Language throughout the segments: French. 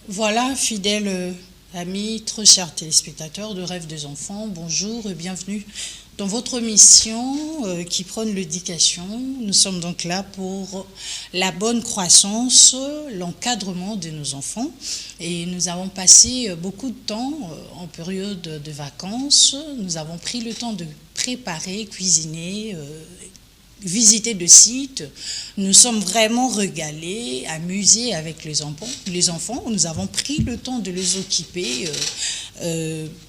Voilà, fidèles amis, très chers téléspectateurs de Rêve des enfants, bonjour et bienvenue dans votre mission qui prône l'éducation. Nous sommes donc là pour la bonne croissance, l'encadrement de nos enfants. Et nous avons passé beaucoup de temps en période de vacances. Nous avons pris le temps de préparer, cuisiner, visiter de sites. Nous sommes vraiment régalés, amusés avec les enfants. Nous avons pris le temps de les occuper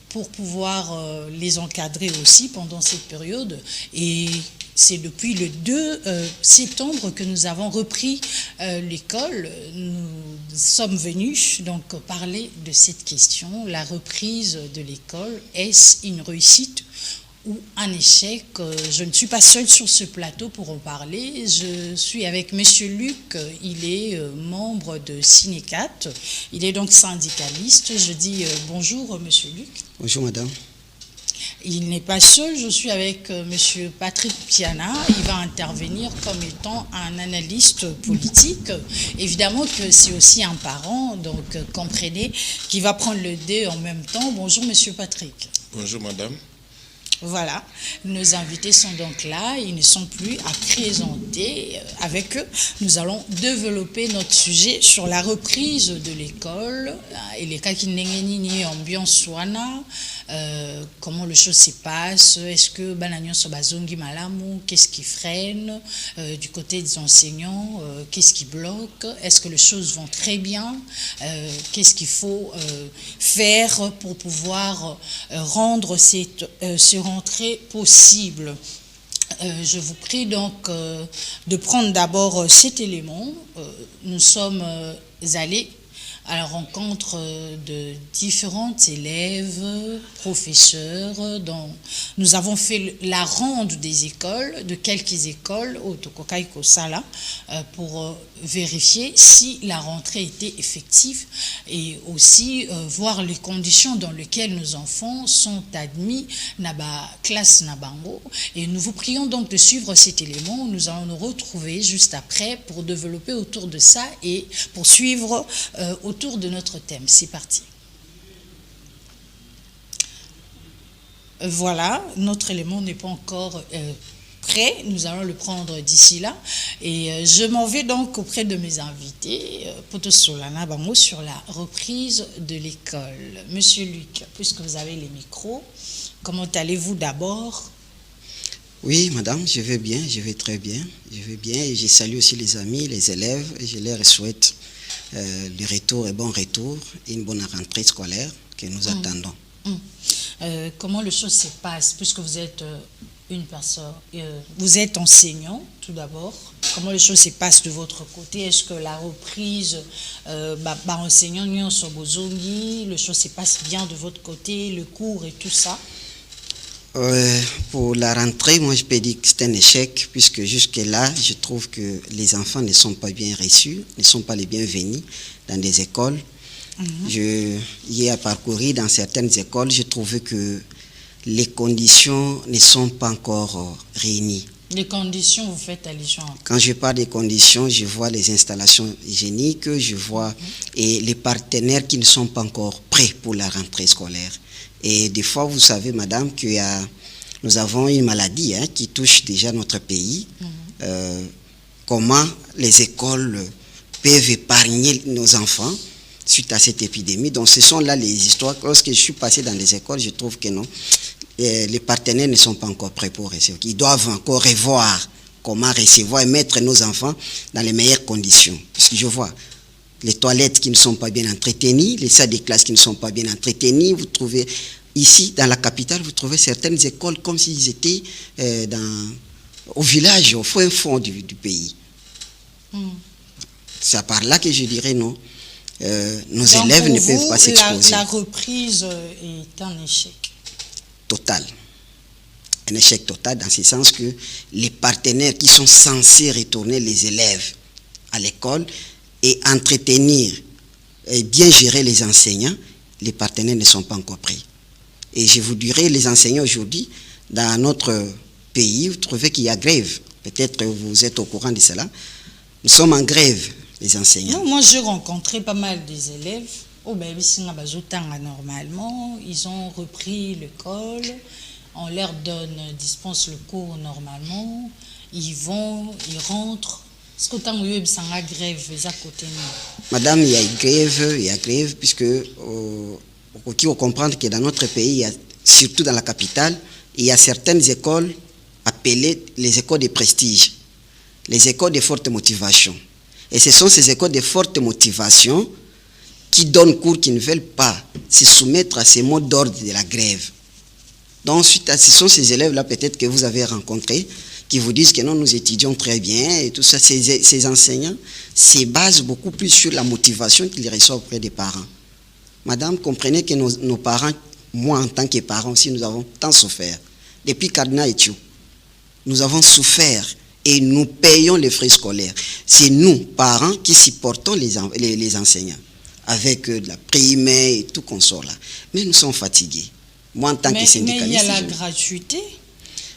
pour pouvoir les encadrer aussi pendant cette période. Et c'est depuis le 2 septembre que nous avons repris l'école. Nous sommes venus donc parler de cette question. La reprise de l'école, est-ce une réussite ou un échec? Je ne suis pas seule sur ce plateau pour en parler. Je suis avec Monsieur Luc, il est membre de Cinécat, il est donc syndicaliste. Je dis bonjour Monsieur Luc. Bonjour madame. Il n'est pas seul, je suis avec Monsieur Patrick Piana, il va intervenir comme étant un analyste politique. Évidemment que c'est aussi un parent, donc comprenez, qui va prendre le dé en même temps. Bonjour Monsieur Patrick. Bonjour madame. Voilà, nos invités sont donc là, ils ne sont plus à présenter. Avec eux, nous allons développer notre sujet sur la reprise de l'école et les cas qui n'engagent ambiance soana, comment les choses se passent, est-ce que Banagnon Sobazongi Malamu, qu'est-ce qui freine, du côté des enseignants, qu'est-ce qui bloque, est-ce que les choses vont très bien, qu'est-ce qu'il faut faire pour pouvoir rendre cette rentrée possible. Je vous prie donc de prendre d'abord cet élément. Nous sommes allés à la rencontre de différents élèves, professeurs. Dont nous avons fait la ronde des écoles, de quelques écoles au Tokokaiko Sala, pour vérifier si la rentrée était effective et aussi voir les conditions dans lesquelles nos enfants sont admis dans la classe Nabango. Et nous vous prions donc de suivre cet élément. Nous allons nous retrouver juste après pour développer autour de ça et poursuivre autour de notre thème. C'est parti. Voilà, notre élément n'est pas encore prêt. Nous allons le prendre d'ici là. Et je m'en vais donc auprès de mes invités, Poto Solana Bango, sur la reprise de l'école. Monsieur Luc, puisque vous avez les micros, comment allez-vous d'abord? Oui, madame, je vais bien, je vais très bien. Je vais bien et je salue aussi les amis, les élèves. Et je leur souhaite le retour et bon retour et une bonne rentrée scolaire que nous attendons. Comment les choses se passent, puisque vous êtes une personne, vous êtes enseignant tout d'abord, comment les choses se passent de votre côté? Est-ce que la reprise, enseignant, les choses se passent bien de votre côté, le cours et tout ça? Pour la rentrée, moi je peux dire que c'est un échec, puisque jusque-là, je trouve que les enfants ne sont pas bien reçus, ne sont pas les bienvenus dans des écoles. Hier, parcouru dans certaines écoles, j'ai trouvé que les conditions ne sont pas encore réunies. Les conditions, vous faites allusion? Quand je parle des conditions, je vois les installations hygiéniques, je vois et les partenaires qui ne sont pas encore prêts pour la rentrée scolaire. Et des fois, vous savez, madame, nous avons une maladie qui touche déjà notre pays. Comment les écoles peuvent épargner nos enfants suite à cette épidémie. Donc, ce sont là les histoires. Lorsque je suis passé dans les écoles, je trouve que non, les partenaires ne sont pas encore prêts pour recevoir. Ils doivent encore revoir comment recevoir et mettre nos enfants dans les meilleures conditions. Parce que je vois les toilettes qui ne sont pas bien entretenues, les salles de classe qui ne sont pas bien entretenues. Vous trouvez ici, dans la capitale, vous trouvez certaines écoles comme s'ils étaient au village, au fin fond du pays. C'est par là que je dirais non. Nos donc élèves ne vous, peuvent pas s'exposer. La reprise est un échec. Total. Un échec total dans ce sens que les partenaires qui sont censés retourner les élèves à l'école et entretenir et bien gérer les enseignants, les partenaires ne sont pas encore prêts. Et je vous dirais, les enseignants aujourd'hui, dans notre pays, vous trouvez qu'il y a grève. Peut-être vous êtes au courant de cela. Nous sommes en grève, les enseignants. Non, moi, j'ai rencontré pas mal des élèves Oh, ben, normalement, ils ont repris l'école, on leur dispense le cours normalement, ils vont, ils rentrent. Est-ce que tu as grève à côté? Madame, il y a grève, puisque il faut comprendre que dans notre pays, surtout dans la capitale, il y a certaines écoles appelées les écoles de prestige, les écoles de forte motivation. Et ce sont ces écoles de forte motivation qui donnent cours, qui ne veulent pas se soumettre à ces mots d'ordre de la grève. Donc, suite à ce sont ces élèves-là, peut-être que vous avez rencontrés, qui vous disent que non, nous étudions très bien et tout ça. Ces enseignants se basent beaucoup plus sur la motivation qu'ils reçoivent auprès des parents. Madame, comprenez que nos parents, moi en tant que parents aussi, nous avons tant souffert. Depuis Cardinal Ethiou, nous avons souffert et nous payons les frais scolaires. C'est nous, parents, qui supportons les enseignants avec de la prime et tout qu'on sort là. Mais nous sommes fatigués. Moi, en tant que syndicaliste... Mais il y a la gratuité.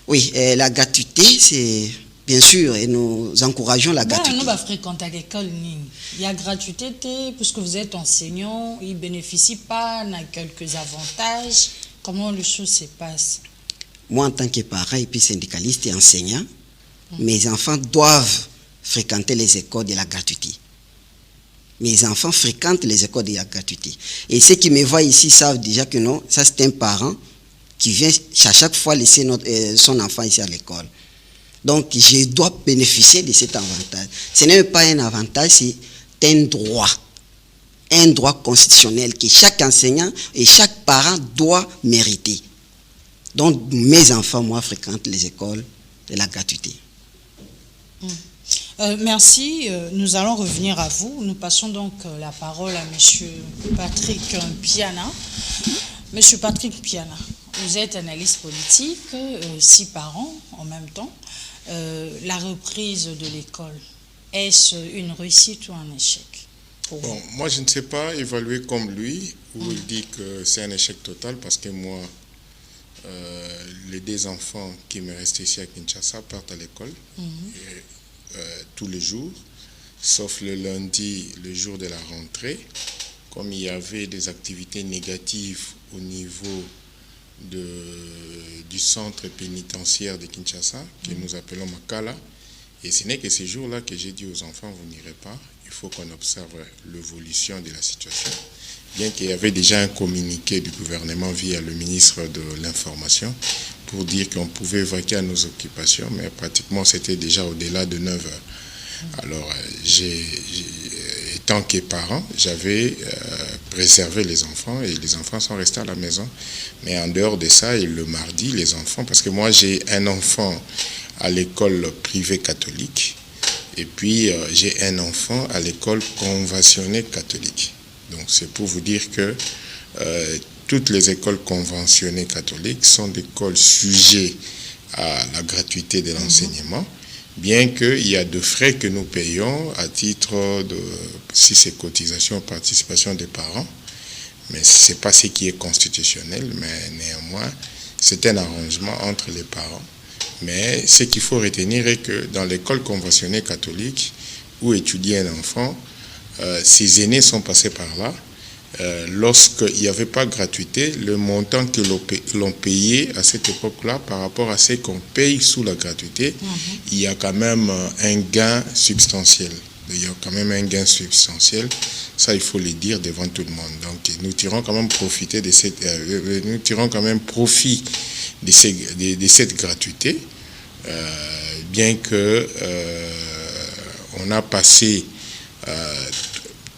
Oui, la gratuité, c'est bien sûr, et nous encourageons la gratuité. Nous, fréquenter l'école, il y a gratuité, puisque vous êtes enseignant, ils ne bénéficient pas de quelques avantages. Comment les choses se passent? Moi, en tant que parent et puis syndicaliste et enseignant, mes enfants doivent fréquenter les écoles de la gratuité. Mes enfants fréquentent les écoles de la gratuité. Et ceux qui me voient ici savent déjà que non, ça c'est un parent qui vient à chaque fois laisser son enfant ici à l'école. Donc, je dois bénéficier de cet avantage. Ce n'est pas un avantage, c'est un droit constitutionnel que chaque enseignant et chaque parent doit mériter. Donc, mes enfants, moi, fréquentent les écoles de la gratuité. Merci. Nous allons revenir à vous. Nous passons donc la parole à M. Patrick Piana. M. Patrick Piana, vous êtes analyste politique, 6 parents en même temps. La reprise de l'école, est-ce une réussite ou un échec pour vous? Moi, je ne sais pas évaluer comme lui, où il dit que c'est un échec total, parce que moi, les 2 enfants qui me restent ici à Kinshasa partent à l'école tous les jours, sauf le lundi, le jour de la rentrée. Comme il y avait des activités négatives au niveau du centre pénitentiaire de Kinshasa, que nous appelons Makala, et ce n'est que ces jours-là que j'ai dit aux enfants, vous n'irez pas, il faut qu'on observe l'évolution de la situation. Bien qu'il y avait déjà un communiqué du gouvernement via le ministre de l'Information pour dire qu'on pouvait vaquer à nos occupations, mais pratiquement c'était déjà au-delà de 9 heures. Alors, étant que parent, j'avais préservé les enfants et les enfants sont restés à la maison. Mais en dehors de ça, et le mardi, les enfants, parce que moi j'ai un enfant à l'école privée catholique et puis j'ai un enfant à l'école conventionnée catholique. Donc c'est pour vous dire que toutes les écoles conventionnées catholiques sont des écoles sujettes à la gratuité de l'enseignement, bien qu'il y a de frais que nous payons à titre de, si c'est cotisation, participation des parents, mais ce n'est pas ce qui est constitutionnel, mais néanmoins, c'est un arrangement entre les parents. Mais ce qu'il faut retenir est que dans l'école conventionnée catholique, où étudie un enfant, ses aînés sont passés par là. Lorsqu'il n'y avait pas gratuité, le montant que l'on payait à cette époque-là par rapport à ce qu'on paye sous la gratuité, il y a quand même un gain substantiel. Il y a quand même un gain substantiel. Ça, il faut le dire devant tout le monde. Donc, nous tirons quand même profit de cette gratuité, bien que on a passé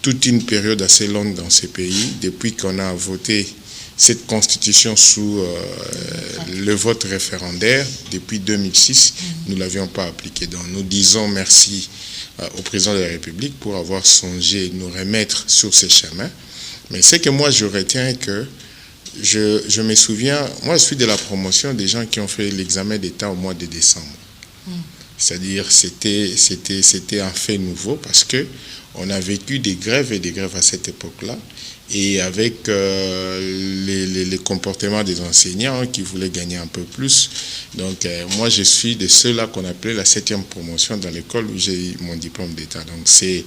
toute une période assez longue dans ces pays, depuis qu'on a voté cette constitution sous le vote référendaire, depuis 2006, nous ne l'avions pas appliquée. Donc nous disons merci au président de la République pour avoir songé nous remettre sur ces chemins. Mais ce que moi je retiens que je me souviens, moi je suis de la promotion des gens qui ont fait l'examen d'État au mois de décembre. C'est-à-dire c'était un fait nouveau parce que on a vécu des grèves et des grèves à cette époque-là. Et avec les comportements des enseignants qui voulaient gagner un peu plus. Donc, moi, je suis de ceux-là qu'on appelait la 7e promotion dans l'école où j'ai eu mon diplôme d'État. Donc, c'est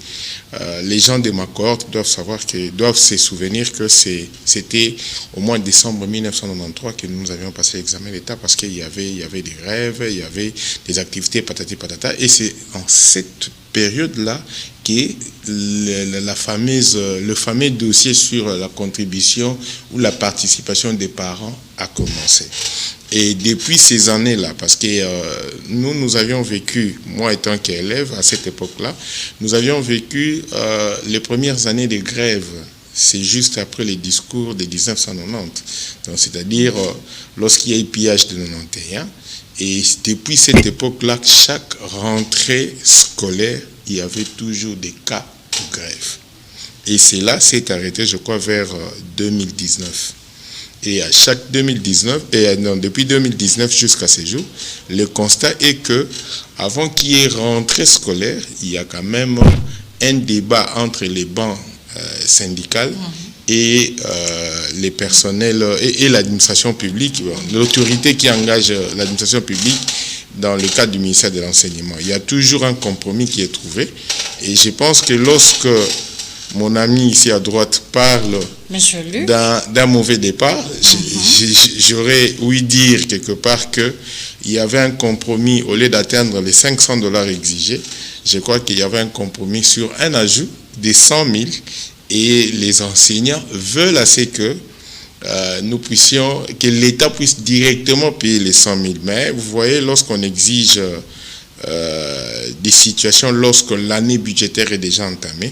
les gens de ma cohorte doivent se souvenir que c'était au mois de décembre 1993 que nous avions passé l'examen d'État parce qu'il y avait des grèves, il y avait des activités patati patata. Et c'est en cette période-là que le fameux dossier sur la contribution ou la participation des parents a commencé. Et depuis ces années-là, parce que nous avions vécu, moi étant qu'élève à cette époque-là, nous avions vécu les premières années de grève. C'est juste après les discours de 1990. Donc, c'est-à-dire lorsqu'il y a eu pillage de 91. Et depuis cette époque-là, chaque rentrée scolaire, il y avait toujours des cas de grève. Et cela s'est arrêté, je crois, vers 2019. Et à chaque 2019, depuis 2019 jusqu'à ce jour, le constat est que avant qu'il y ait rentrée scolaire, il y a quand même un débat entre les bancs syndicales et les personnels et l'administration publique, l'autorité qui engage l'administration publique dans le cadre du ministère de l'Enseignement. Il y a toujours un compromis qui est trouvé. Et je pense que lorsque mon ami ici à droite parle d'un mauvais départ, j'aurais ouï dire quelque part qu'il y avait un compromis, au lieu d'atteindre les $500 exigés, je crois qu'il y avait un compromis sur un ajout des 100 000 et les enseignants veulent assez que que l'État puisse directement payer les 100 000. Mais vous voyez, lorsqu'on exige des situations, lorsque l'année budgétaire est déjà entamée,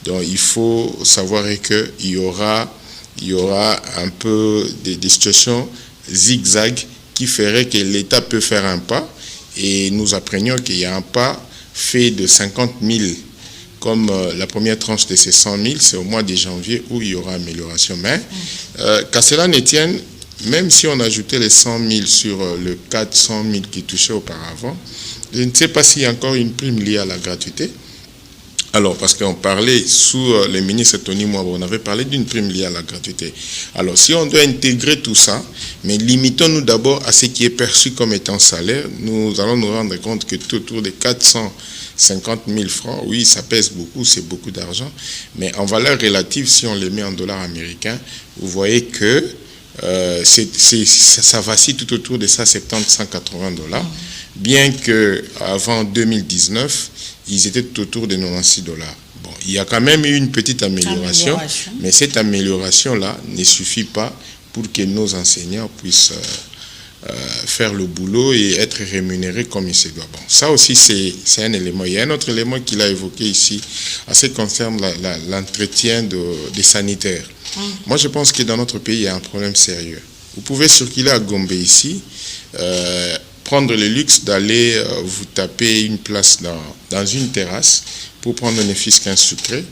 donc il faut savoir qu'il y aura un peu des situations zigzag qui feraient que l'État peut faire un pas et nous apprenions qu'il y a un pas fait de 50 000 comme la première tranche de ces 100 000, c'est au mois de janvier où il y aura amélioration. Mais qu'à cela ne tienne, même si on ajoutait les 100 000 sur le 400 000 qui touchaient auparavant, je ne sais pas s'il y a encore une prime liée à la gratuité. Alors, parce qu'on parlait sous le ministre Tony Mwabo, on avait parlé d'une prime liée à la gratuité. Alors, si on doit intégrer tout ça, mais limitons-nous d'abord à ce qui est perçu comme étant salaire, nous allons nous rendre compte que tout autour de 450 000 francs, oui, ça pèse beaucoup, c'est beaucoup d'argent, mais en valeur relative, si on les met en dollars américains, vous voyez que ça vacille tout autour de ça, 70-180 $, bien qu'avant 2019, ils étaient tout autour de 96 $. Bon, il y a quand même eu une petite amélioration. Mais cette amélioration-là ne suffit pas pour que nos enseignants puissent faire le boulot et être rémunérés comme il se doit. Bon, ça aussi, c'est un élément. Il y a un autre élément qu'il a évoqué ici, en ce qui concerne l'entretien des sanitaires. Moi, je pense que dans notre pays, il y a un problème sérieux. Vous pouvez circuler à Gombe ici, prendre le luxe d'aller vous taper une place dans une terrasse pour prendre ne fût-ce qu'un sucré.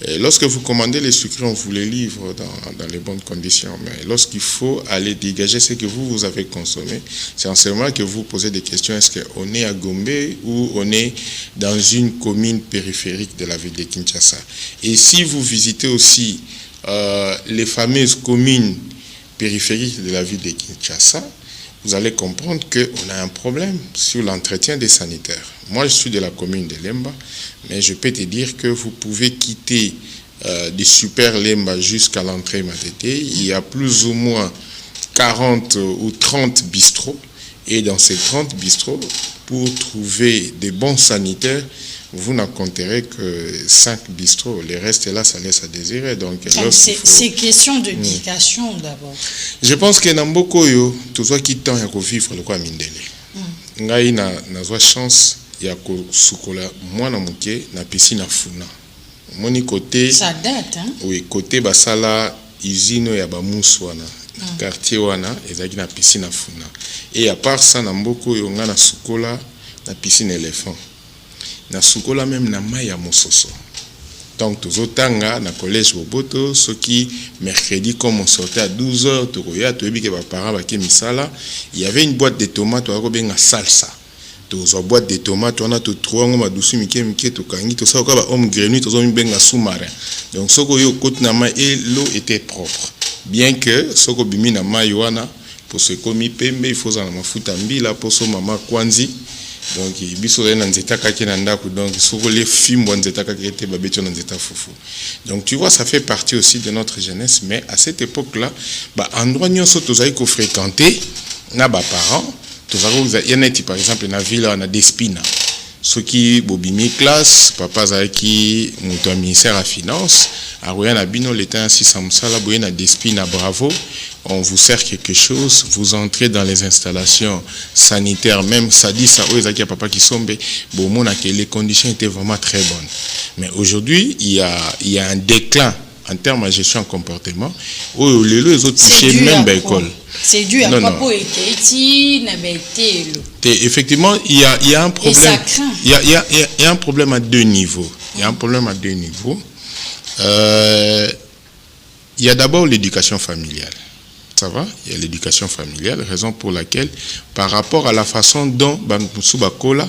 Et lorsque vous commandez les sucrés, on vous les livre dans les bonnes conditions. Mais lorsqu'il faut aller dégager ce que vous avez consommé, c'est en ce moment que vous posez des questions. Est-ce qu'on est à Gombe ou on est dans une commune périphérique de la ville de Kinshasa? Et si vous visitez aussi les fameuses communes périphériques de la ville de Kinshasa, vous allez comprendre qu'on a un problème sur l'entretien des sanitaires. Moi, je suis de la commune de Lemba, mais je peux te dire que vous pouvez quitter des super Lemba jusqu'à l'entrée Matete. Il y a plus ou moins 40 ou 30 bistrots. Et dans ces 30 bistrots, pour trouver des bons sanitaires, vous n'en compterez que 5 bistrots. Le reste, là, ça laisse à désirer. Donc, c'est question de d'éducation d'abord. Je pense que Namboko, tout ça qui tend à vivre le quoi mindele. Ngai na chance ya ko sukola mwana muke na piscine funa. Moni côté ça date hein. Oui, côté basala usine ya bamusu wana. Quartier wana ezaki na piscine funa. Et à part ça Namboko yo nga na sukola na piscine éléphant. Na sukola même na maya mososo. Donc tozotanga na collège Boboto, ce qui mercredi comme on sortait à 12h, tokoya toyebi ke ba parents ba ke misala, il y avait une boîte de tomates to benga salsa. tozwa boîte de tomates wana totrouango madusu mike mike tokangi tosalaka ba homme grenu tozomibenga sous-marin. Donc soko yo côte na mai et l'eau était propre, bien que soko bimi na mai wana pour se komi pembe il faut na mafuta mbila pour so mama kwanzi. Donc biso na nzeta kaki na ndako, donc soko les fimbo nzeta kaki était babeto na nzeta fufu. Donc tu vois, ça fait partie aussi de notre jeunesse, mais à cette époque là ba endroit nyonso tozali ko fréquenter na ba parents. Il y en a par exemple na ville on a Despina. Ceux qui bobimi classe, papa zaki muto ministère à finance, a Royana Bino l'état ainsi samsala boyena Despina, bravo. On vous sert quelque chose, vous entrez dans les installations sanitaires, même ça dit ça, a papa qui sombe, bon, que les conditions étaient vraiment très bonnes. Mais aujourd'hui, il y a un déclin en termes de gestion de comportement, où les autres touchés même l'école. C'est dû à quoi effectivement, il y a un problème. Il y a un problème à deux niveaux. Il y a un problème à deux niveaux. Il y a d'abord l'éducation familiale. Ça va? Il y a l'éducation familiale, raison pour laquelle, par rapport à la façon dont Bansubakola,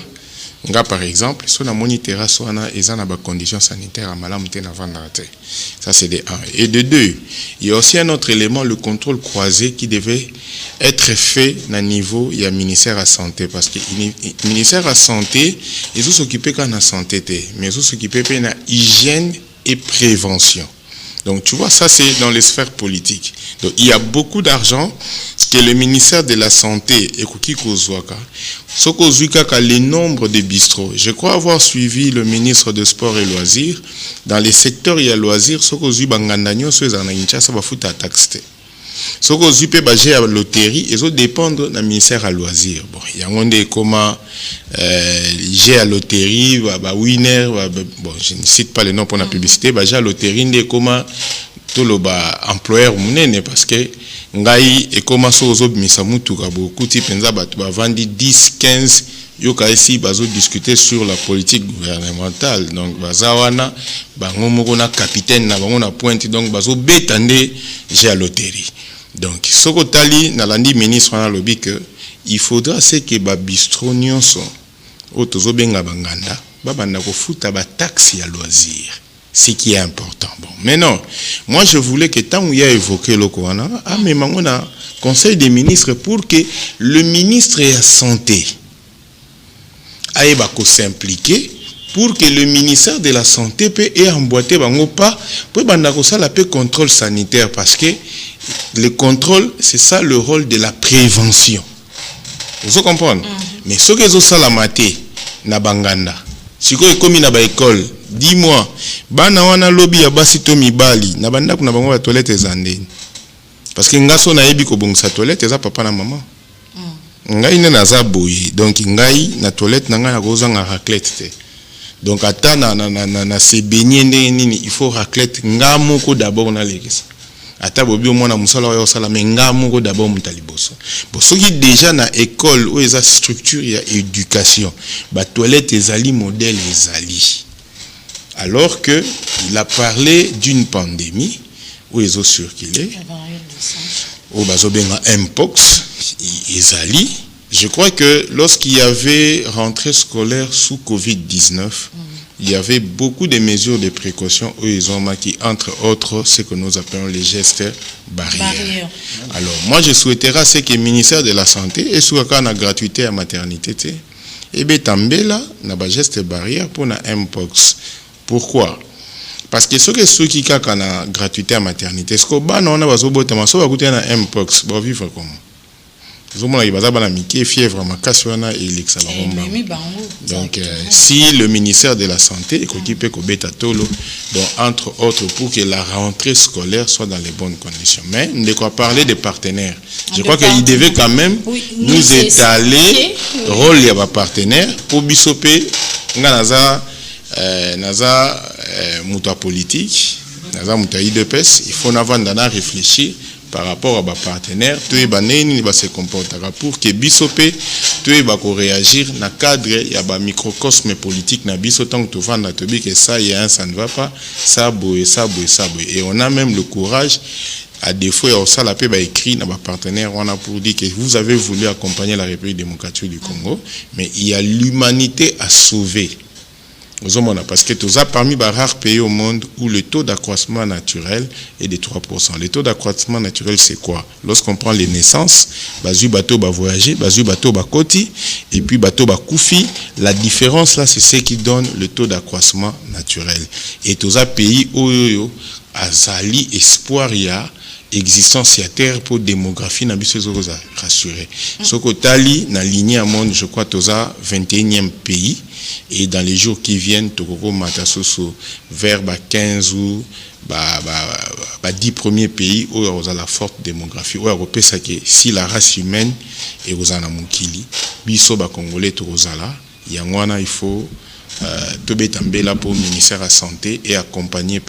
par exemple, si on a monité soana et ça n'a pas conditions sanitaires à malamute na vandate. Ça c'est de 1. Et de 2, il y a aussi un autre élément, le contrôle croisé qui devait être fait à niveau il y a ministère à santé, parce que ministère à santé ils ont s'occupé quand la santé mais ils ont s'occupé de la hygiène et prévention. Donc tu vois, ça c'est dans les sphères politiques. Donc il y a beaucoup d'argent que le ministère de la Santé et Kuki Kozwaka, le nombre de bistrots. Je crois avoir suivi le ministre des Sports et Loisirs. Dans les secteurs il y a loisirs, Sokozu Bangandanyo, ça va foutre à taxe. Sokozu peut bager à loterie, ils ont dépendre d'un ministère à loisirs. Bon, il y a un des comment j'ai à loterie, winner, bon, je ne cite pas les noms pour la publicité, bager à loterie, des comment tout le employeur mounene parce que ngai et comment sozo misamutu beaucoup type penza batu ba vandi 10 15 yoka ici bazo discuter sur la politique gouvernementale. Donc bazawana bango moko na capitaine na bango na pointe, donc bazo betande j'ai à loterie. Donc soko tali na landi ministre na lobby que il faudra c'est que ba bistro nyonso o tozo benga banganda ba banda ko futa ba taxi à loisir. Ce qui est important. Bon, mais non, moi je voulais que tant où il y a évoqué le Corona, mais on a conseil des ministres pour que le ministre de la Santé aille s'impliquer pour que le ministère de la Santé peut emboîter pas pour la paix contrôle sanitaire, parce que le contrôle c'est ça le rôle de la prévention. Vous comprenez? Mais ce que ça la maté na banganda. Si vous avez na ba école, dis-moi, bana wana lobby ya basi to mibali, na banda kuna bango ba toilette zandeni. Parce que ngaso na yebi ko bongisa toilette za papa na maman. Ngai na za boyi, donc ngai na toilette na nga na kozanga raclette te. Donc ata na se baigner nini, il faut raclette nga moko d'abord na lekisa. Ata bobi au mona musala wa sala mais nga moko d'abord mutaliboso. Bon, ce qui déjà na école où eza structure ya éducation, ba toilette ezali modèle ezali. Alors que il a parlé d'une pandémie où ils ont circulé, où bazobenga mpox ezali. Je crois que lorsqu'il y avait rentrée scolaire sous Covid-19, il y avait beaucoup de mesures de précaution où ils ont marqué, entre autres, ce que nous appelons les gestes barrières. Alors, moi, je souhaiterais ce que le ministère de la Santé et sur la gratuité à maternité, et bien, tambela, na ba geste barrière pour la mpox. Pourquoi? Parce que ceux qui ont la gratuité à maternité, ce qu'on a on a un mpox, bon vivre comment? Fièvre, donc si le ministère de la Santé est occupé donc entre autres pour que la rentrée scolaire soit dans les bonnes conditions. Mais on doit parler des partenaires. Je crois qu'il devait quand même nous étaler rôle de partenaires pour bisoper naza muta politique, naza muta IDPS. Il faut n'avant réfléchir par rapport à nos partenaires, tout va se comporter pour que Bissopé, tout va réagir dans le cadre il y a un microcosme politique na biso tant que tout va que ça y a ça ne va pas, ça bouille. Et on a même le courage À défaut, il y a aussi la paix écrit dans ma partenaire, on a pour dire que vous avez voulu accompagner la République démocratique du Congo, mais il y a l'humanité à sauver. Parce que tous parmi les rares pays au monde où le taux d'accroissement naturel est de 3%. Le taux d'accroissement naturel, c'est quoi? Lorsqu'on prend les naissances, bazu bateau va voyager, bazu bateau va koti, et puis bateau va koufi. La différence là, c'est ce qui donne le taux d'accroissement naturel. Et tous les pays où azali espoir il y a existence à terre pour démographie na biso zoza rassurer. Soko tali na lignée à monde, je crois toza 21e pays et dans les jours qui viennent tokoko matasoso vers 15 ou 10 premiers pays où on a la forte démographie où on peut ça que si la race humaine et aux na mukili biso ba congolais tozala yangwana il faut tobetambela pour ministère de la santé et accompagner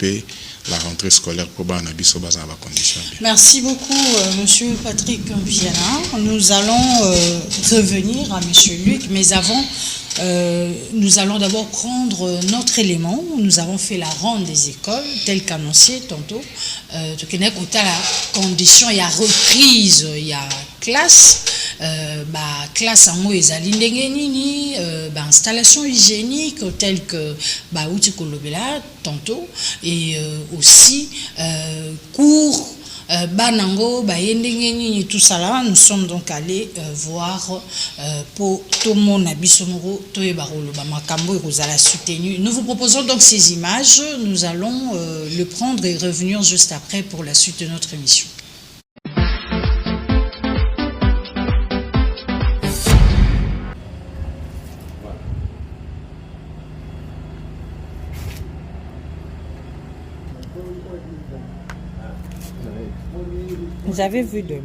la rentrée scolaire pour dans les conditions. Merci beaucoup, Monsieur Patrick Viana. Nous allons revenir à Monsieur Luc, mais avant, nous allons d'abord prendre notre élément. Nous avons fait la ronde des écoles, tel qu'annoncé tantôt. La condition, il y a reprise, il y a classe. Classe en mots ezali ndenge nini, installation hygiénique telle que outi kolobela tantôt et aussi cours banango ndenge nini tout ça là. Nous sommes donc allés voir pour tout mon abisomoro toyeba koloba makambo ekozala soutenu. Nous vous proposons donc ces images. Nous allons le prendre et revenir juste après pour la suite de notre émission. Vous avez vu de l'eau.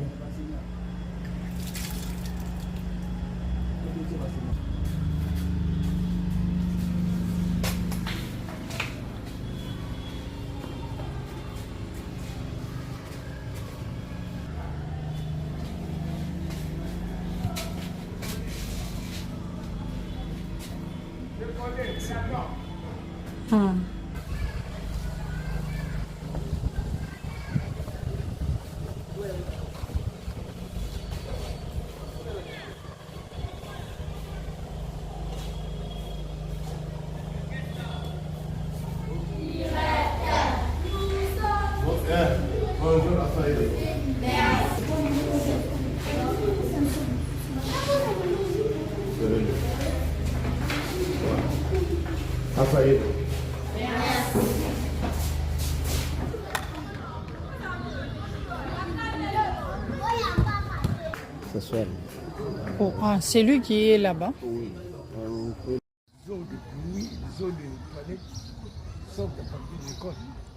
Oh, c'est lui qui est là-bas. Oui.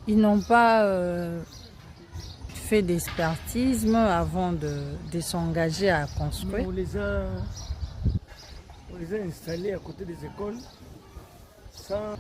Ils n'ont pas fait d'expertise avant de s'engager à construire. On les a installés à côté des écoles sans...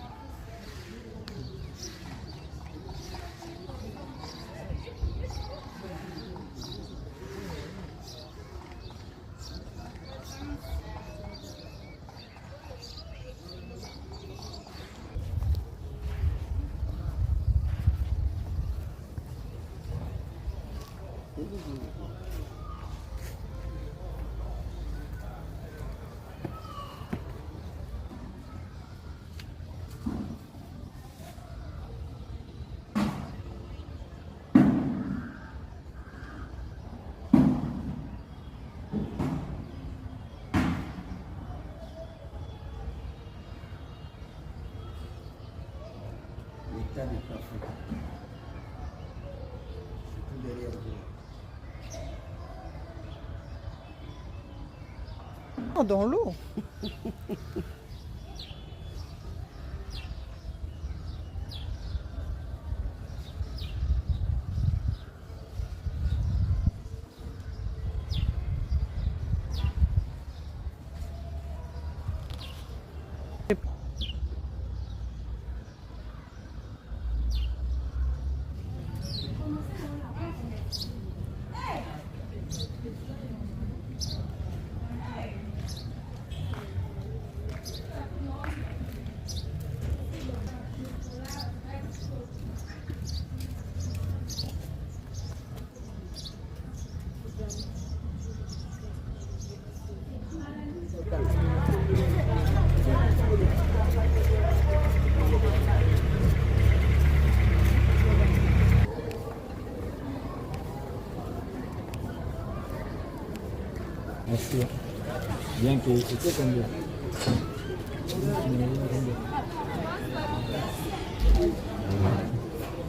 L'État n'est pas fait. C'est tout derrière vous. Dans l'eau. Merci. Bien que c'était combien?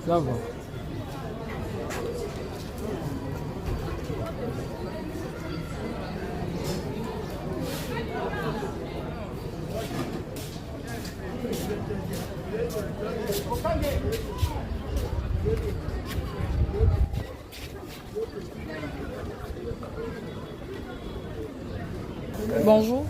Ça va. Bonjour.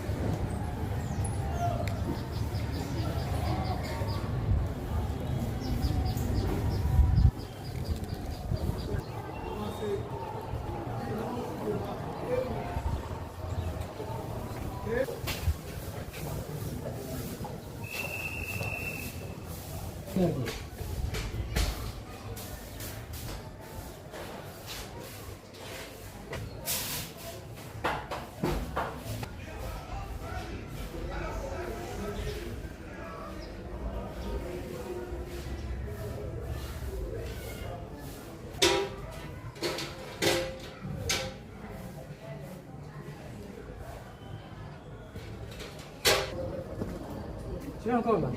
Tu es encore là?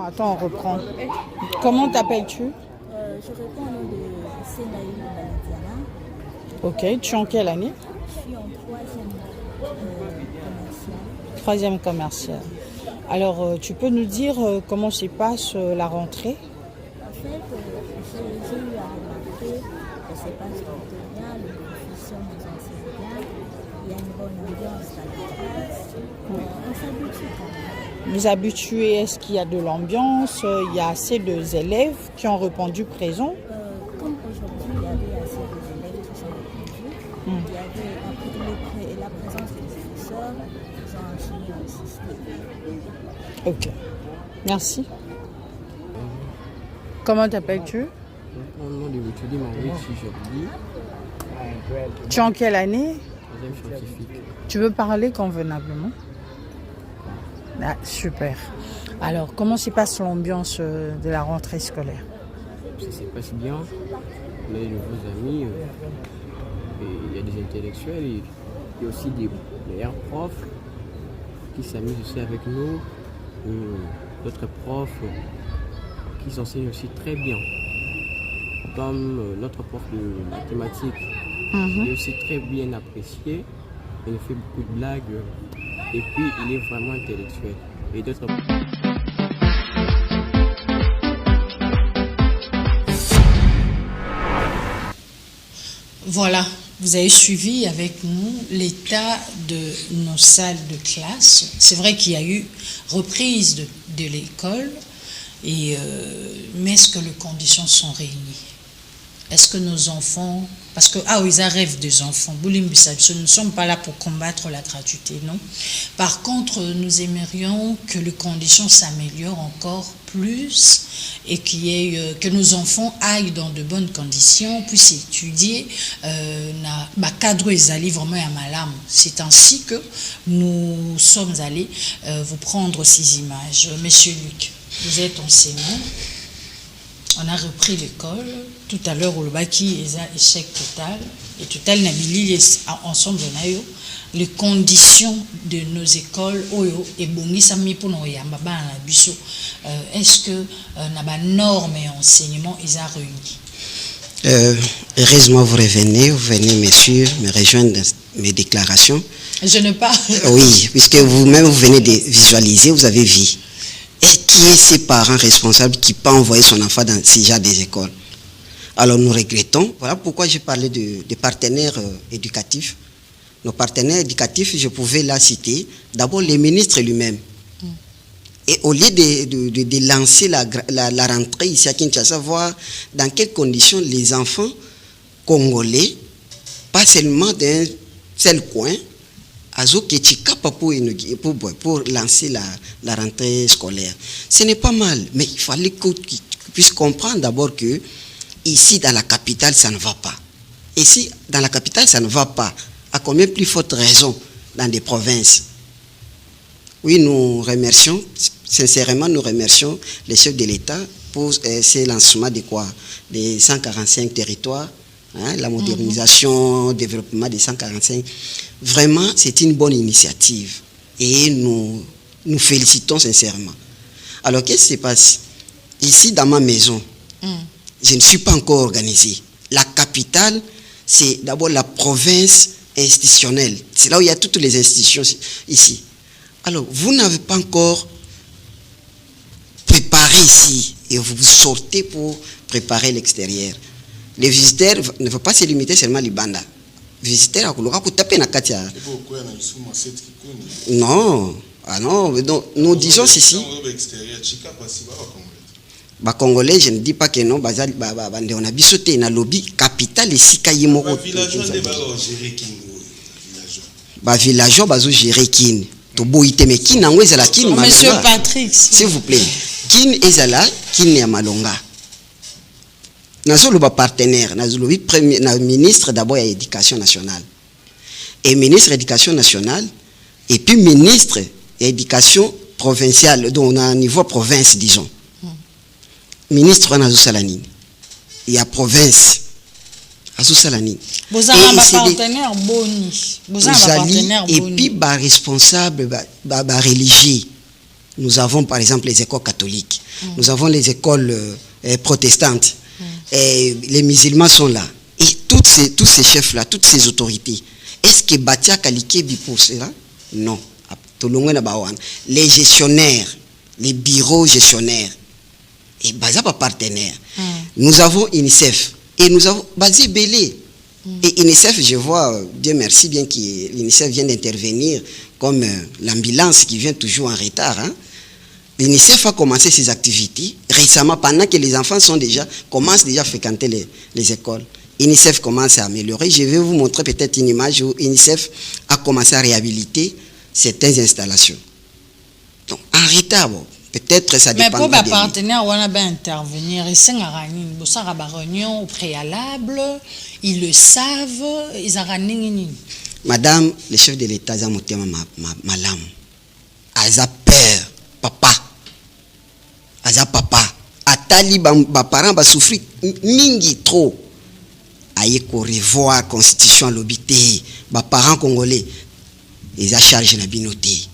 Attends, on reprend. Comment t'appelles-tu? Je réponds au nom de Sénaï Maladiana. Ok, tu es en quelle année? Je suis en troisième commercial. Troisième commercial. Alors, tu peux nous dire comment se passe la rentrée? En fait, j'ai eu à remarquer que c'est pas bien, les professeurs nous enseignent bien, il y a une bonne ambiance dans la classe, on s'habitue quand même. Vous habituez, est-ce qu'il y a de l'ambiance? Il y a assez d'élèves qui ont répondu présent? Comme aujourd'hui, il y avait assez d'élèves qui sont répondus, il y avait la présence des professeurs, ils ont enseigné un système. Ok. Merci. Comment t'appelles-tu? Au nom de l'étudiant Maurice Jordi, Tu es en quelle année? troisième scientifique. Tu veux parler convenablement? Ah, super. Alors, comment se passe l'ambiance de la rentrée scolaire? Ça se passe bien. On a de nouveaux amis. Et il y a des intellectuels. Il y a aussi des meilleurs profs qui s'amusent aussi avec nous. D'autres profs qui s'enseignent aussi très bien. Comme notre prof de mathématiques, il est aussi très bien apprécié. Il fait beaucoup de blagues. Et puis, il est vraiment intellectuel. Et d'autres... Voilà, vous avez suivi avec nous l'état de nos salles de classe. C'est vrai qu'il y a eu reprise de l'école, mais est-ce que les conditions sont réunies? Est-ce que nos enfants... Parce que, ils rêvent des enfants. Nous ne sommes pas là pour combattre la gratuité, non. Par contre, nous aimerions que les conditions s'améliorent encore plus et que nos enfants aillent dans de bonnes conditions, puissent étudier, cadre vraiment à malam. C'est ainsi que nous sommes allés vous prendre ces images. Monsieur Luc, vous êtes enseignant. On a repris l'école. Tout à l'heure, au Baki, il y a échec total. Et total, Nabili, ensemble, les conditions de nos écoles, est-ce que nos normes et enseignements, ils ont réuni? Heureusement, vous venez, messieurs, me rejoindre dans mes déclarations. Je ne pas. Oui, puisque vous-même, vous venez de visualiser, vous avez vu. Et qui est ces parents responsables qui peuvent envoyer son enfant dans ces genres des écoles? Alors nous regrettons, voilà pourquoi j'ai parlé de partenaires éducatifs. Nos partenaires éducatifs, je pouvais la citer, d'abord les ministres lui-même. Et au lieu de lancer la rentrée ici à Kinshasa, voir dans quelles conditions les enfants congolais, pas seulement d'un seul coin, pour lancer la rentrée scolaire. Ce n'est pas mal, mais il fallait qu'ils puissent comprendre d'abord que ici dans la capitale, ça ne va pas. Ici, dans la capitale, ça ne va pas. À combien plus forte raison dans des provinces? Oui, nous remercions, sincèrement, nous remercions les chefs de l'État pour ces lancements de quoi? Des 145 territoires, hein, la modernisation, développement des 145. Vraiment, c'est une bonne initiative et nous félicitons sincèrement. Alors, qu'est-ce qui se passe? Ici, dans ma maison, je ne suis pas encore organisé. La capitale, c'est d'abord la province institutionnelle. C'est là où il y a toutes les institutions ici. Alors, vous n'avez pas encore préparé ici et vous sortez pour préparer l'extérieur. Les visiteurs ne vont pas se limiter seulement à Libanda. Les visiteurs, non. Ah non, donc, nous disons ceci. Les Congolais, je ne dis pas que non, on a bisoté dans le lobby capital et Sikayi Moro. Les villageois, ils ont géré Kin. Monsieur Patrick, s'il vous plaît, Kin Ezala, Kin est à Malonga. Nous avons le partenaire, nous avons le ministre d'abord de l'Éducation nationale. Et ministre de l'Éducation nationale, et puis ministre de l'Éducation provinciale, donc à niveau province, disons. Ministre Nazo Salani. Il y a province. Nazo Salani. Vous avez un partenaire boni. Et puis, responsable, religieux. Nous avons par exemple les écoles catholiques. Nous avons les écoles protestantes. Et les musulmans sont là. Et tous ces chefs-là, toutes ces autorités, est-ce que Batia Kalike vit pour cela? Non. Les gestionnaires, les bureaux gestionnaires, et Baza pas partenaire. Nous avons UNICEF et nous avons Bazé Belé. Et UNICEF, je vois, Dieu merci, bien que l'UNICEF vient d'intervenir comme l'ambulance qui vient toujours en retard. Hein. L'UNICEF a commencé ses activités récemment, pendant que les enfants commencent déjà à fréquenter les écoles. UNICEF commence à améliorer. Je vais vous montrer peut-être une image où UNICEF a commencé à réhabiliter certaines installations. Donc, en retard, bon. Peut-être ça dépend. Mais pour les partenaires, on a bien intervenir. Ils sont en réunion au préalable, ils le savent, ils ont réuni. Madame, le chef de l'État, ils ont monté ma lame. Ils ont peur, papa. Ils ont papa. Atali, mes parents ont souffert mingi trop. Ils ont revoir la constitution à l'obité. Mes parents congolais, ils ont chargé la binoté.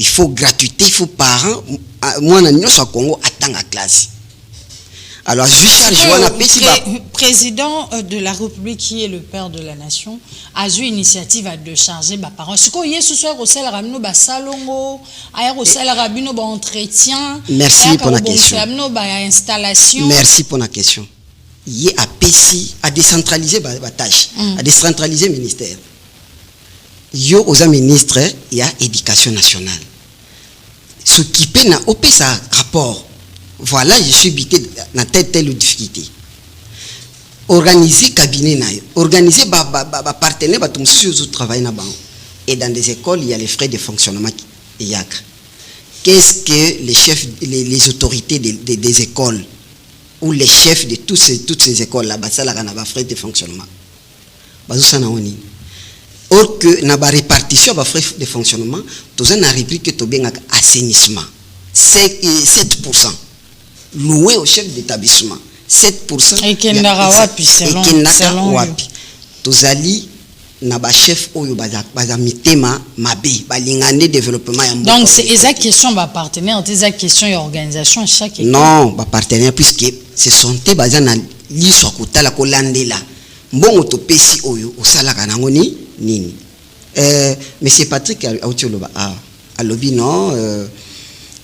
Il faut gratuité, il faut parents. Moi, je suis au Congo, attends la classe. Alors, je charge le président de la République, qui est le père de la nation, a eu l'initiative de charger les parents. Ce qu'on y est ce soir au salon, salongo, au salon, entretien. Merci pour la question. Installation. Merci pour la question. Il y a PSI à décentraliser la tâche, à décentraliser le ministère. Il y a aux ministres, il y a éducation nationale. Ce qui peut n'a pas ça rapport. Voilà, je suis bité dans telle difficulté. Organiser cabinet, organiser partenaire, tout le travail là-bas. Et dans des écoles, il y a les frais de fonctionnement. Qu'est-ce que les chefs, les autorités des écoles ou les chefs de toutes ces écoles là-bas, ça là, on a frais de fonctionnement. Or que na ba répartition ba frais de fonctionnement, tous en a repris que to bien assainissement. 7% loué au chef d'établissement. 7%. Et qu'il n'a pas wapi selon wapi. Tous ali na ba chef oyo baza mitema mabe ba lingane développement ya donc c'est exact question ba partenaire, c'est exact question et organisation chaque équipe. Non, ba partenaire puisque ce sont tes baza na liso kotala ko landela. Mbongo to pesi oyo osala kana ngoni nini. Monsieur Patrick Autioloba a lobby non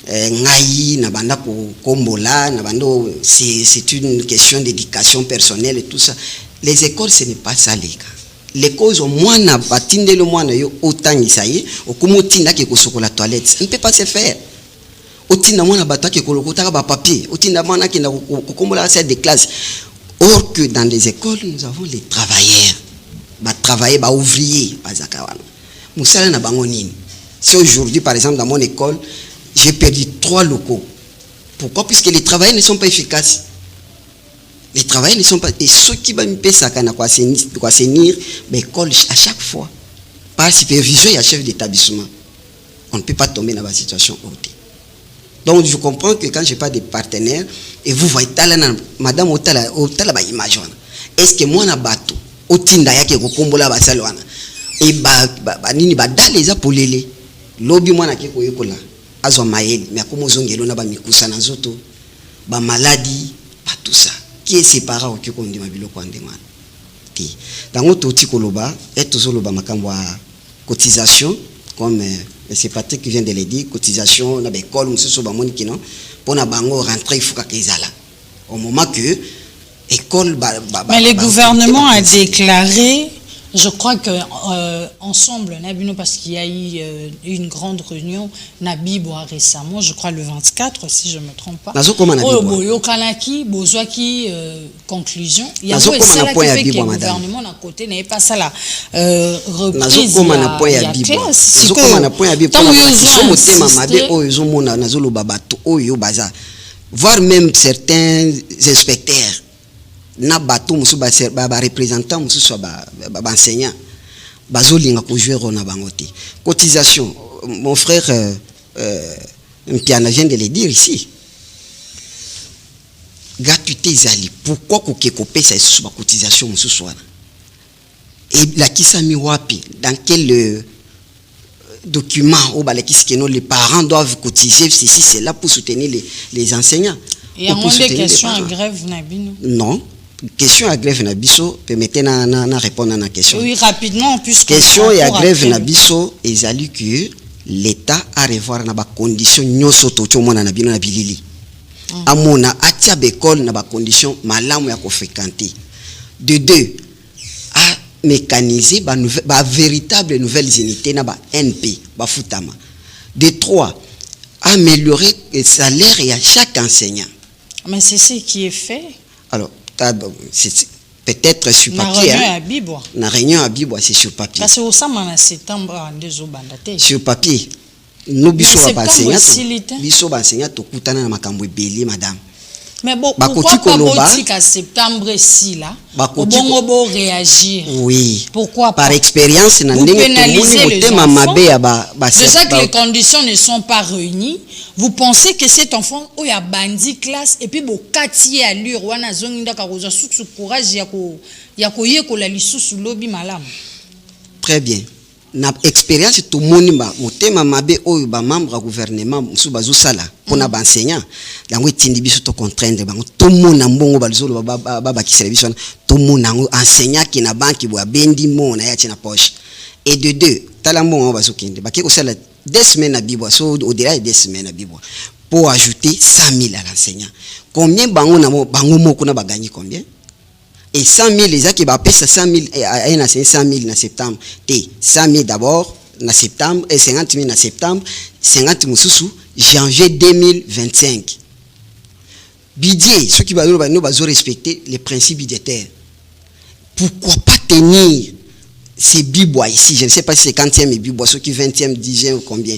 ngai na banda ko kombola na bando c'est une question d'éducation personnelle et tout ça. Les écoles ce n'est pas ça les gars. L'école au moins na batinde le moins yo autant isaye okumotinda ke kosokola toilette. Ça ne peut pas se faire. Otinda mwana bato ke kolokota ba papier, otinda mwana ke na kokombola salle de classe. Or que dans les écoles nous avons les travailleurs. Travailler, ouvrier, si aujourd'hui, par exemple, dans mon école, j'ai perdu 3 locaux. Pourquoi? Puisque les travailleurs ne sont pas efficaces. Les travailleurs ne sont pas... Et ceux qui vont me payer ça, quoi assainir l'école à chaque fois. Par supervision, il y a chef d'établissement. on ne peut pas tomber dans la situation haute. Donc je comprends que quand je parle de partenaires, et vous voyez, madame, otala ba image wana. Est-ce que moi na bato, otinda yake kokombola basalo wana. Et nini ba daleza polele. Lobi mwana ke koyekola. Azwa mayeli, mais akomo zongelo na ba mikusa na nzoto, ba maladie, pas tout ça. Qui est séparé au kiko ndima biloko ndemana. Ti. Dango toti koloba, et tozoloba makambo a cotisation comme c'est Patrick qui vient de le dire, cotisation, na l'école, nous sommes bamoni qui non, pour na bango rentrer il faut qu'ils là. Au moment que école, mais le gouvernement a déclaré, je crois que ensemble, parce qu'il y a eu une grande réunion, Nabiboa récemment, je crois le 24, si je ne me trompe pas. Conclusion. Il y a ça qui fait que le gouvernement à côté n'est pas ça là. Reprise. Voire même certains inspecteurs. Na bato musu ba représentant musu so ba enseignant bazolinga ko jouer rona bangote cotisation mon frère Mpiana vient de le dire ici gratuité zali pourquoi ko kekope ça sur ba cotisation musu so et la kisami wapi dans quel document au balekiseno les parents doivent cotiser ceci c'est là pour soutenir les enseignants. Il y a des questions à grève nabino. Non. Question à grève nabiso permettez na répondre à la question. Oui, rapidement puisque question et à grève nabiso ezali que l'état a revoir na ba condition nyoso to mona na bino na bilili. Amona atia bekol na ba condition malamu ya ko fréquenter. De deux a mécaniser ba véritable nouvelles unités na ba NP ba futama. De trois améliorer le salaire à chaque enseignant. Mais c'est ce qui est fait. Alors peut-être sur papier. La réunion à Bibois, c'est sur papier. Parce que au septembre, sur papier. Nous biso enseignants to kutana na makambo ebeli madame. Mais bon, pourquoi pas politique à septembre ici là? Bon réagir. Oui. Pourquoi pas? Par expérience, vous pénalisez les enfants. Déjà que les conditions ne sont pas réunies, vous pensez que cet enfant il a bandi classe et puis bon quartier à l'ure wana zonginda karoza suksu courage ya koyekola lisusu lobi malamu. Très bien. Na expérience tout monde ba motema mabe oyo ba membre gouvernement musu bazo sala pona ba enseignant yango tindi biso to contraindre bango to mona mbongo balzolo ba kisela biso to mona enseignant qui na banque bo bendi mona ya tina poche et de deux tala mbongo bazo kende ba ko sala 2 semaines à Bibois so au-delà de 2 semaines à Bibois pour ajouter 100 000 à l'enseignant combien bango na bango moko na ba gagner combien. Et 100 000, les gens qui va payer 100 000, et 100 000 en septembre. 100 000 d'abord, en septembre, et 50 000 en septembre, 50 000 sous janvier 2025. Budget, ceux qui vont respecter les principes budgétaires. Pourquoi pas tenir ces bibois ici? Je ne sais pas si c'est 40e bibois, ceux qui 20e, 10e ou combien.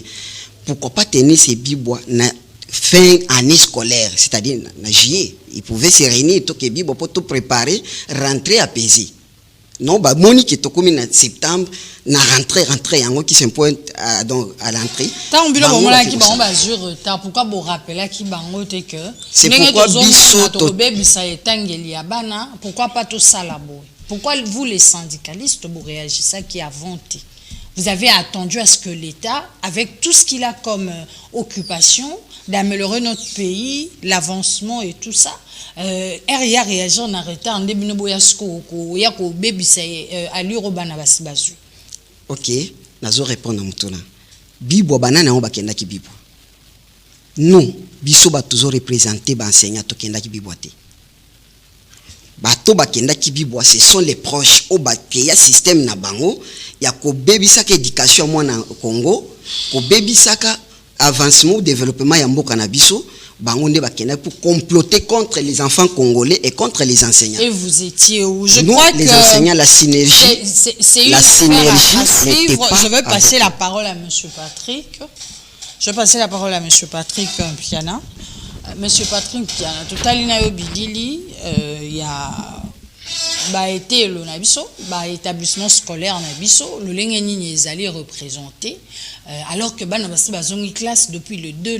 Pourquoi pas tenir ces bibois fin année scolaire, c'est-à-dire en juillet, ils pouvaient se réunir pour tout préparer, rentrer apaisé. Non, bah Monique est comme en septembre, na rentrer en qui s'impointe à l'entrée. Tant que vous avez qui va sur retard, pourquoi vous rappelez qui va que c'est pourquoi pourquoi pas tout ça là-bas? Pourquoi vous les syndicalistes vous réagissez qui a vanté? Vous avez attendu à ce que l'État, avec tout ce qu'il a comme occupation, d'améliorer notre pays, l'avancement et tout ça, RIA réagit en arrêtant en début de ok, nazo répondre à Moutouna. Bibo banana on bakenda ki bibo. Nous, biso ba toujours représenter ba enseignant to kenda ki bibo te. Bato bakenda ki bibo, ce sont les proches au bakeya système na bango ya ko baby saka éducation moi na Congo, ko baby saka avancement ou développement ya mboka na biso bango nde bakenda pour comploter contre les enfants congolais et contre les enseignants. Et vous étiez où? Je nous, crois les que enseignants, la synergie, c'est la synergie n'était pas. Je vais passer la parole à Monsieur Patrick. Je vais passer la parole à Monsieur Patrick Mpiana. Monsieur Patrick Mpiana, tout à l'heure, il y a été établissement scolaire na biso le lenge nini ezali représenté alors que bana basi bazongi classe depuis le 2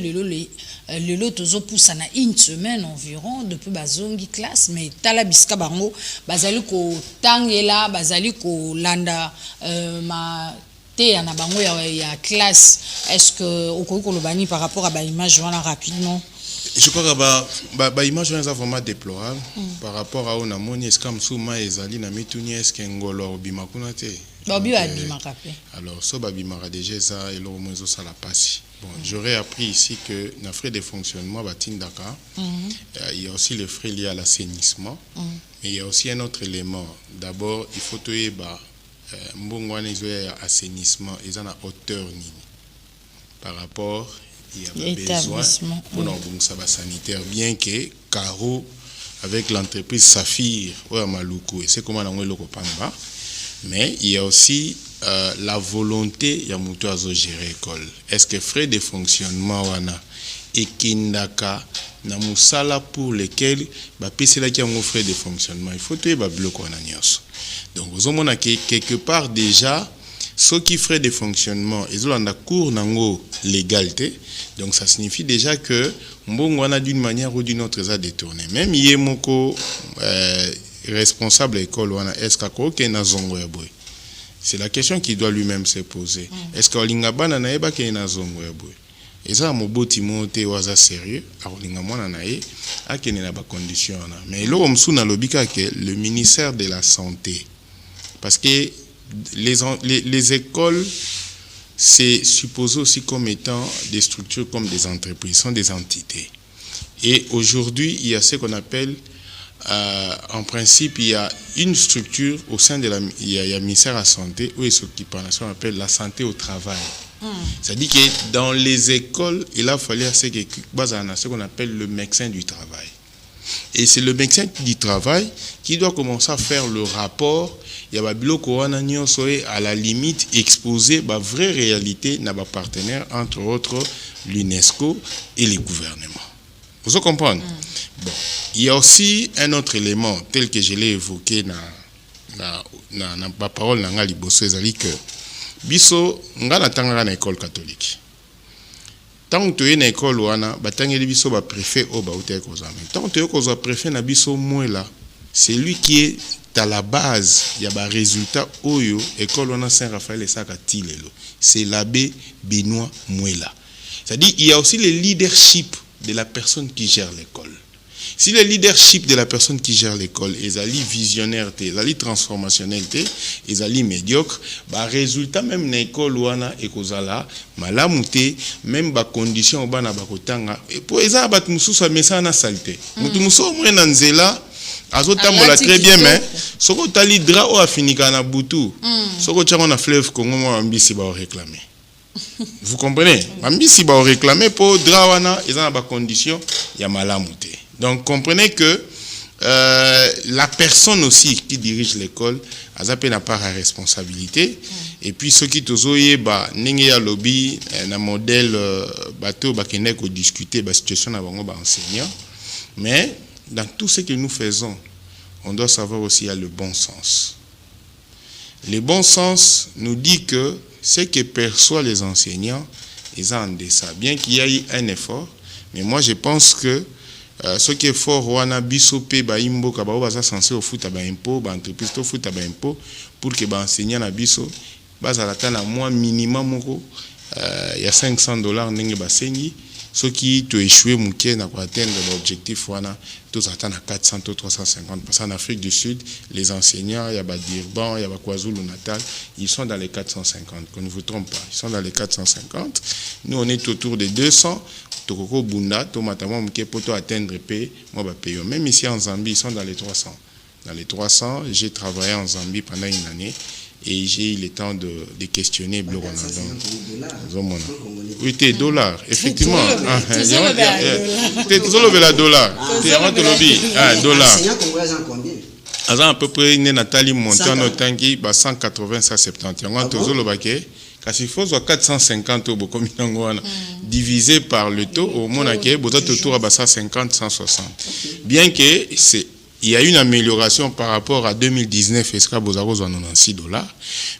lelo tozopusa na une semaine environ depuis bazongi classe mais tala bisika bango bazali ko tangela bazali ko landa ma te na bango ya classe. Est-ce que okoki kolobani par rapport à ba image wana rapidement? Je crois que l'image est vraiment déplorable par rapport à Onamoni. Est-ce que Msouma et Zali na mituni est-ce que Ngolo Bimakuna te? Alors, so Babimara déjà ça et l'homme ça la passe. Bon, j'aurais appris ici que dans les frais de fonctionnement Batindaka, il y a aussi les frais liés à l'assainissement, mais il y a aussi un autre élément. D'abord, il faut tuer mbongwana assainissement, ils ont à hauteur nini par rapport il y a besoin pour un sanitaire, bien que Caro avec l'entreprise Saphir ou Maluku et c'est comment on le comprend, mais il y a aussi la volonté il y a mutu à gérer l'école. Est-ce que frais de fonctionnement wana et kindaka na musala pour lesquels pese là qui ont frais de fonctionnement il faut tuer bloc wana nyos. Donc vous avez quelque part déjà ceux qui feraient des fonctionnements, ils ont un cours nango légalité. Donc ça signifie déjà que mbongwana d'une manière ou d'une autre ça détourné. Même yemoko responsable école wana est-ce que na zongo ya boy. C'est la question qu'il doit lui-même se poser. Est-ce que lingabana na eba ke na zongo ya boy. Et ça moboti monte waza sérieux a lingamwana na ye akene na ba condition na. Mais lo msuna lobika que le ministère de la santé parce que les écoles, c'est supposé aussi comme étant des structures comme des entreprises, sont des entités. Et aujourd'hui, il y a ce qu'on appelle, en principe, il y a une structure au sein de il y a le ministère de la Santé, où il s'occupe de ce qu'on appelle la santé au travail. C'est-à-dire que dans les écoles, il a fallu ce qu'on appelle le médecin du travail. Et c'est le médecin du travail qui doit commencer à faire le rapport. Il y a biloko wana nyonso à la limite exposer la vraie réalité na ba partenaires entre autres l'UNESCO et les gouvernements. Vous comprenez? Bon, il y a aussi un autre élément tel que je l'ai évoqué na parole na ngali bosso ezali que biso ngana tangana na école catholique. Tant que tu es dans l'école, tu as préfet au Baouté Kozame. Tant que tu as préfet na biso Mouela, c'est lui qui est à la base. Il y a un résultat Oyo, école wana Saint-Raphaël et Sakatilelo. C'est l'abbé Benoît Mouela. C'est-à-dire il y a aussi le leadership de la personne qui gère l'école. Si le leadership de la personne qui gère l'école est visionnaire, est transformationnel, est médiocre, résultat même dans l'école wana ekozala malamute même ba condition bana bakotanga et pour eza bat mususu mesa na saleté. Mutu muso mwe na nzela azotambola très bien mais soko tali dra o afinika na butu. Soko tchanga na fleuve Congo mo ambisi ba réclamer. Vous comprenez? Ambisi ba réclamer pour dra wana eza na ba condition ya malamute. Donc comprenez que la personne aussi qui dirige l'école a n'a pas la responsabilité. Et puis ceux qui tozoye n'engé ya lobby na modèle bateau bakene ko discuter ba situation na bango ba enseignant. Mais dans tout ce que nous faisons, on doit savoir aussi il y a le bon sens. Le bon sens nous dit que ce que perçoivent les enseignants, ils ont en deçà. Bien qu'il y ait un effort, mais moi je pense que ce qui est fort, wana biso pe ba imbo ka ba baza censé au foot ba impôt, ba entreprise to foot ba impôt pour que ba enseignant na biso baza la tana mois minimum moko il y a $500 ndenge ba sengi ce qui to échoué muké na ko atteindre l'objectif wana tous attendent à 400 ou 350 parce qu'en Afrique du Sud les enseignants il y a ba Durban il y a ba KwaZulu Natal ils sont dans les 450 qu'on ne vous trompe pas ils sont dans les 450 nous on est autour de 200 Tokoko Bunda, Tomatama Mke Poto atteindre P, moi ba payo. Même ici en Zambie, ils sont dans les 300. Dans les 300, j'ai travaillé en Zambie pendant une année et j'ai eu le temps de questionner le Rwanda. Oui, t'es dollars, effectivement. T'es toujours le dollar. T'es avant de lobby. Dollar. À peu près, une Nathalie Montan au tangi, 180, 170. On a toujours le baquet. Parce qu'il faut 450 euros divisé par le taux au monde qui est autour à 150, 160. Bien que c'est il y a une amélioration par rapport à 2019, est-ce que vous avez $96,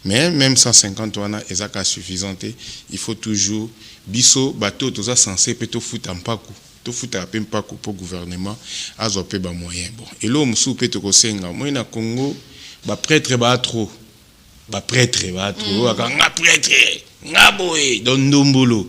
mais même 150 wana est suffisante. Il faut toujours biso bateau tout ça censé peut foutre en paku, tout foutre un paku pour gouvernement à zoper ba moyen bon. Et là musu peut to kosenga moi na Congo ba prêtre ba trop nga prêtre nga boye don ndombolo.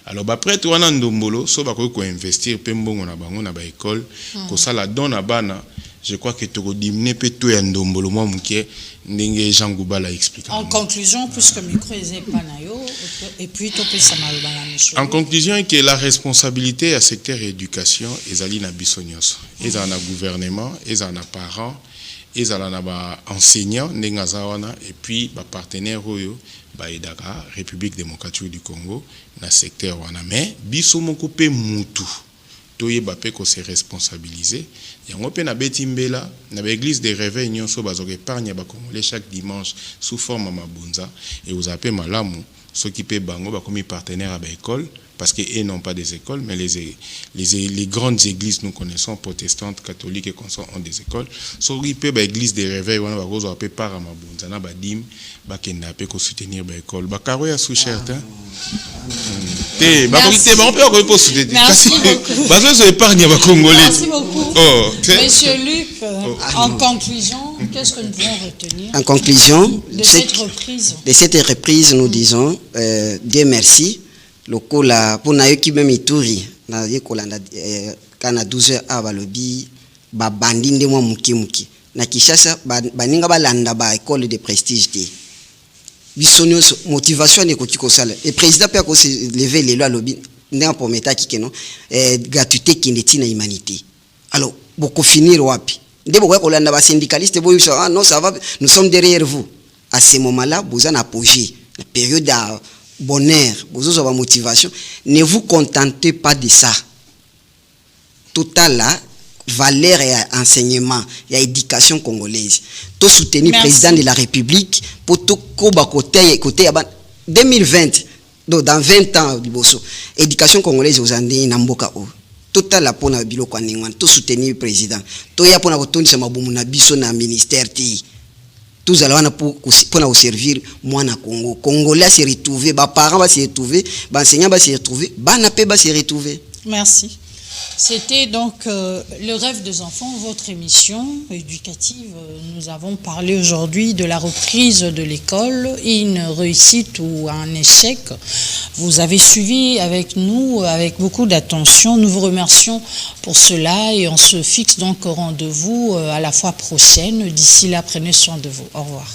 Alors ba prêtre wana ndombolo so ba ko investir pe mbongo na bango na ba école ko sala don na bana. Je crois que tu as diminué tout et ndombolo moi muké ndenge Jean Gouba l'a expliqué. En conclusion, puisque le micro est panayo et puis tu peux s'amaler monsieur. En conclusion, que la responsabilité à secteur éducation est ali na bisonyos. Ils en a gouvernement, ils en a parents, ils en a enseignants ndenge zawana et puis ba partenaire oyo ba edaka République démocratique du Congo na secteur wana mais biso moko pe mutu. Toyeba pe ko se responsabiliser yango pe na betimbela na l'église des réveils nyonso bazo épargne ba congolais chaque dimanche sous forme mabunza et vous appelez malamu ceux qui pe bango ba comme partenaire à ba école parce que et non pas des écoles mais les grandes églises nous connaissons protestantes catholiques et consents ont des écoles so qui pe ba église des réveils wana ba gozo pe para mabunza na ba dim ba kenda pe ko soutenir ba école ba karo ya sous certain. Merci beaucoup. Monsieur Luc, en conclusion, qu'est-ce que nous devons retenir en conclusion de cette reprise? Nous disons Dieu merci. Le cola pour na yoki même ituri na yekola na kana 12h à lobby ba bandinde mo muki na Kishasa baninga balanda ba école de prestige te. Bisonyos motivation ne koki kosala et président peut ko se lever les lois lobby ndanga pometa kikeno gratuité kindeti na humanité. Alors boko finir wapi ndebo ko kolanda ba syndicaliste boyo ah non ça va nous sommes derrière vous. À ce moment-là vous en apogée la période de bonheur vous avez motivation, ne vous contentez pas de ça. Total là valeur et enseignement et éducation congolaise. Tout soutenir le président de la République pour tout côté 2020 donc dans 20 ans éducation congolaise aux Andes namboka o. Total la pona biloko ningwan tout soutenir le président. To ya pona kotondisa mabumu na biso na ministère ti. Tous allons pour servir moi na Congo. Congolais se retrouver, ba parents va se retrouver, ba enseignants va se retrouver, ba napé va se retrouver. Merci. C'était donc le rêve des enfants, votre émission éducative. Nous avons parlé aujourd'hui de la reprise de l'école, une réussite ou un échec. Vous avez suivi avec nous, avec beaucoup d'attention. Nous vous remercions pour cela et on se fixe donc au rendez-vous à la fois prochaine. D'ici là, prenez soin de vous. Au revoir.